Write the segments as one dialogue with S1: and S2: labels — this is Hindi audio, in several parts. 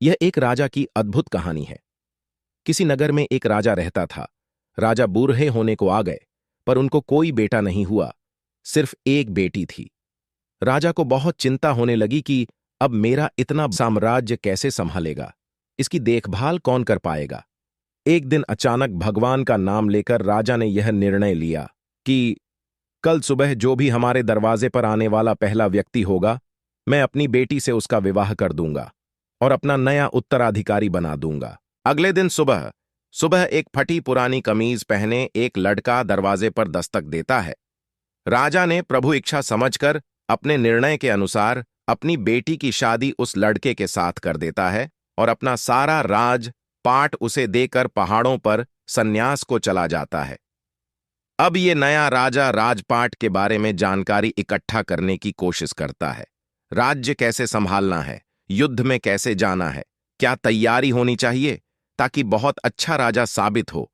S1: यह एक राजा की अद्भुत कहानी है। किसी नगर में एक राजा रहता था। राजा बूढ़े होने को आ गए, पर उनको कोई बेटा नहीं हुआ, सिर्फ एक बेटी थी। राजा को बहुत चिंता होने लगी कि अब मेरा इतना साम्राज्य कैसे संभालेगा, इसकी देखभाल कौन कर पाएगा। एक दिन अचानक भगवान का नाम लेकर राजा ने यह निर्णय लिया कि कल सुबह जो भी हमारे दरवाजे पर आने वाला पहला व्यक्ति होगा, मैं अपनी बेटी से उसका विवाह कर दूंगा और अपना नया उत्तराधिकारी बना दूंगा। अगले दिन सुबह सुबह एक फटी पुरानी कमीज पहने एक लड़का दरवाजे पर दस्तक देता है। राजा ने प्रभु इच्छा समझकर अपने निर्णय के अनुसार अपनी बेटी की शादी उस लड़के के साथ कर देता है और अपना सारा राज पाट उसे देकर पहाड़ों पर सन्यास को चला जाता है। अब ये नया राजा राजपाट के बारे में जानकारी इकट्ठा करने की कोशिश करता है। राज्य कैसे संभालना है, युद्ध में कैसे जाना है, क्या तैयारी होनी चाहिए ताकि बहुत अच्छा राजा साबित हो।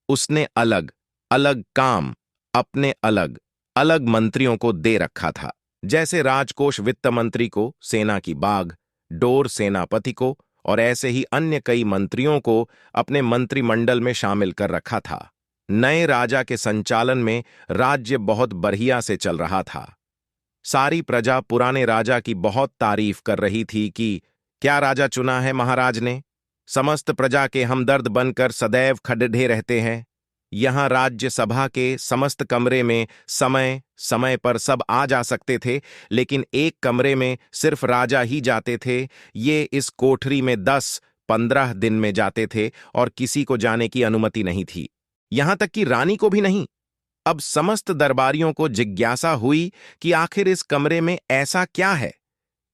S1: उसने अलग अलग काम अपने अलग अलग मंत्रियों को दे रखा था, जैसे राजकोष वित्त मंत्री को, सेना की बाग डोर सेनापति को और ऐसे ही अन्य कई मंत्रियों को अपने मंत्रिमंडल में शामिल कर रखा था। नए राजा के संचालन में राज्य बहुत बढ़िया से चल रहा था। सारी प्रजा पुराने राजा की बहुत तारीफ कर रही थी कि क्या राजा चुना है महाराज ने। समस्त प्रजा के हमदर्द बनकर सदैव खड़े रहते हैं। यहां राज्यसभा के समस्त कमरे में समय समय पर सब आ जा सकते थे, लेकिन एक कमरे में सिर्फ राजा ही जाते थे। ये इस कोठरी में 10-15 दिन में जाते थे और किसी को जाने की अनुमति नहीं थी, यहां तक कि रानी को भी नहीं। अब समस्त दरबारियों को जिज्ञासा हुई कि आखिर इस कमरे में ऐसा क्या है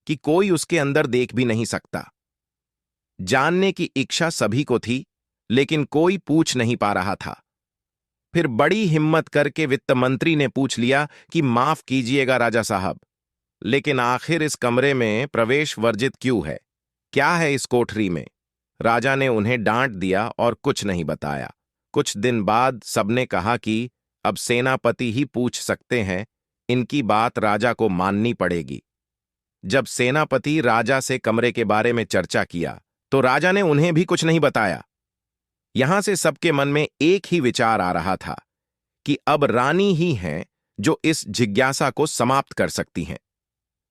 S1: कि कोई उसके अंदर देख भी नहीं सकता। जानने की इच्छा सभी को थी, लेकिन कोई पूछ नहीं पा रहा था। फिर बड़ी हिम्मत करके वित्त मंत्री ने पूछ लिया कि माफ कीजिएगा राजा साहब, लेकिन आखिर इस कमरे में प्रवेश वर्जित क्यों है? क्या है इस कोठरी में? राजा ने उन्हें डांट दिया और कुछ नहीं बताया। कुछ दिन बाद सबने कहा कि अब सेनापति ही पूछ सकते हैं, इनकी बात राजा को माननी पड़ेगी। जब सेनापति राजा से कमरे के बारे में चर्चा किया, तो राजा ने उन्हें भी कुछ नहीं बताया। यहां से सबके मन में एक ही विचार आ रहा था कि अब रानी ही हैं जो इस जिज्ञासा को समाप्त कर सकती हैं।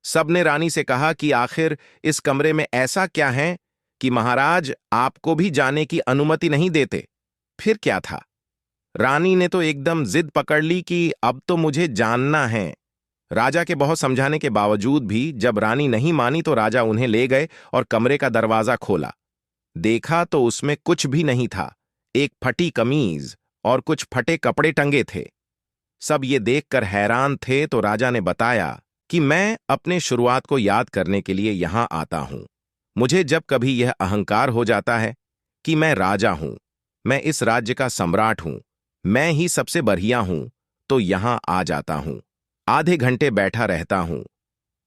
S1: सबने रानी से कहा कि आखिर इस कमरे में ऐसा क्या है कि महाराज आपको भी जाने की अनुमति नहीं देते। फिर क्या था? रानी ने तो एकदम जिद पकड़ ली कि अब तो मुझे जानना है। राजा के बहुत समझाने के बावजूद भी जब रानी नहीं मानी, तो राजा उन्हें ले गए और कमरे का दरवाजा खोला। देखा तो उसमें कुछ भी नहीं था, एक फटी कमीज और कुछ फटे कपड़े टंगे थे। सब ये देखकर हैरान थे, तो राजा ने बताया कि मैं अपने शुरुआत को याद करने के लिए यहां आता हूं। मुझे जब कभी यह अहंकार हो जाता है कि मैं राजा हूं, मैं इस राज्य का सम्राट हूं, मैं ही सबसे बढ़िया हूं, तो यहां आ जाता हूं। आधे घंटे बैठा रहता हूं,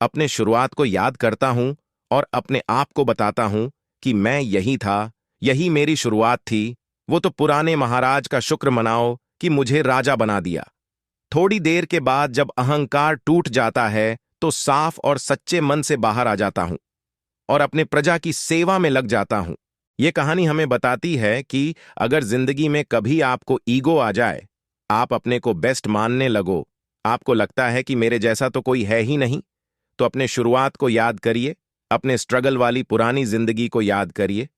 S1: अपने शुरुआत को याद करता हूं और अपने आप को बताता हूं कि मैं यही था, यही मेरी शुरुआत थी। वो तो पुराने महाराज का शुक्र मनाओ कि मुझे राजा बना दिया। थोड़ी देर के बाद जब अहंकार टूट जाता है, तो साफ और सच्चे मन से बाहर आ जाता हूं और अपने प्रजा की सेवा में लग जाता हूं। यह कहानी हमें बताती है कि अगर जिंदगी में कभी आपको ईगो आ जाए, आप अपने को बेस्ट मानने लगो, आपको लगता है कि मेरे जैसा तो कोई है ही नहीं, तो अपने शुरुआत को याद करिए, अपने स्ट्रगल वाली पुरानी जिंदगी को याद करिए।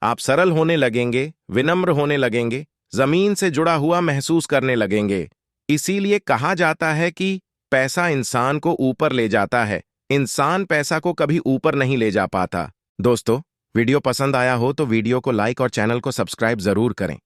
S1: आप सरल होने लगेंगे, विनम्र होने लगेंगे, जमीन से जुड़ा हुआ महसूस करने लगेंगे। इसीलिए कहा जाता है कि पैसा इंसान को ऊपर ले जाता है, इंसान पैसा को कभी ऊपर नहीं ले जा पाता। दोस्तों, वीडियो पसंद आया हो तो वीडियो को लाइक और चैनल को सब्सक्राइब जरूर करें।